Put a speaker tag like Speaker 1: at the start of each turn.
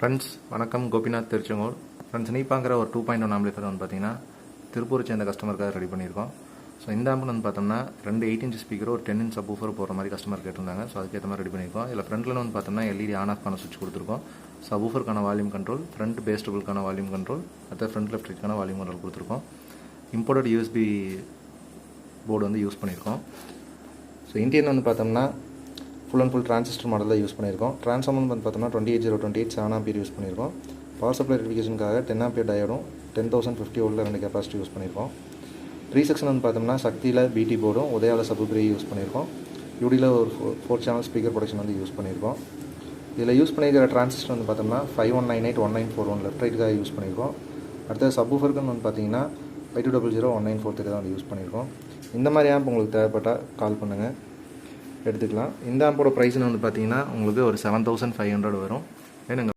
Speaker 1: Friends வணக்கம். Gopinath Tiruchengol. Friends நீப்பாங்கிற ஒரு 2.1 amplifier வந்து பார்த்தீங்கன்னா திருப்பூர் சேர்ந்த கஸ்டமருக்காக ரெடி பண்ணியிருக்கோம். ஸோ இந்த ஆம்பிள் வந்து பார்த்தோம்னா 2 8 இன்ச் ஸ்பீக்கர் ஒரு 10 இன்ச் சப்வூஃபர் போகிற மாதிரி கஸ்டமர் கேட்டிருந்தாங்க. ஸோ அதுக்கேற்ற மாதிரி ரெடி பண்ணியிருக்கோம். இதில் ஃப்ரண்ட்டில் வந்து பார்த்தோம்னா எல்இடி ஆன் ஆஃப் பண்ண சுவிட்ச் கொடுத்துருக்கோம். சப்வூஃபருக்கான வால்யூம் கண்ட்ரோல், ஃப்ரண்ட் பேஸ் டபுளுக்கான வால்யூம் கண்ட்ரோல், அடுத்த ஃப்ரண்ட் லெஃப்ட் ரைட்க்கான வால்யூம் கண்ட்ரோல் கொடுத்துருக்கோம். இம்போர்ட்டட் யூஎஸ்பி போர்டு வந்து யூஸ் பண்ணியிருக்கோம். ஸோ இன்டீரியர் வந்து பார்த்தோம்னா ஃபுல் அண்ட் ஃபுல் டிரான்சிஸ்டர் மாடலில் யூஸ் பண்ணியிருக்கோம். ட்ரான்ஸ்ஃபார்மர் வந்து பார்த்தோம்னா 28028 7 ஆம்பியர் யூஸ் பண்ணியிருக்கோம். பவர் சப்ளை ரெட்டிஃபிகேஷனுக்காக 10 ஆம்பியர் டயோடும் 10050 வோல்ட்டில் 2 கெப்பாசிட்டி யூஸ் பண்ணியிருக்கோம். 3 செக்ஷன் வந்து பார்த்தோம்னா சக்தியில் பிடி போர்டும் உதயாவில் சப்வூஃபர் யூஸ் பண்ணியிருக்கோம். யூடியில் ஒரு 4 சேனல் ஸ்பீக்கர் ப்ரொடக்ஷன் வந்து யூஸ் பண்ணியிருக்கோம். இதில் யூஸ் பண்ணியிருக்கிற டிரான்சிஸ்டர் வந்து பார்த்தோம்னா 5198-1941 லெஃப்ட் ரைட்டுக்காக யூஸ் பண்ணியிருக்கோம். அடுத்தது சப்வூஃபருக்கு வந்து பார்த்தீங்கன்னா 5200-1943 தான் வந்து யூஸ் பண்ணியிருக்கோம். இந்த மாதிரி ஆம்ப் உங்களுக்கு தேவைப்பட்டால் கால் பண்ணுங்கள், எடுத்துக்கலாம். இந்த ஆம்போட ப்ரைஸ்னு வந்து பார்த்தீங்கன்னா உங்களுக்கு ஒரு 7500 வரும். வேணுங்க.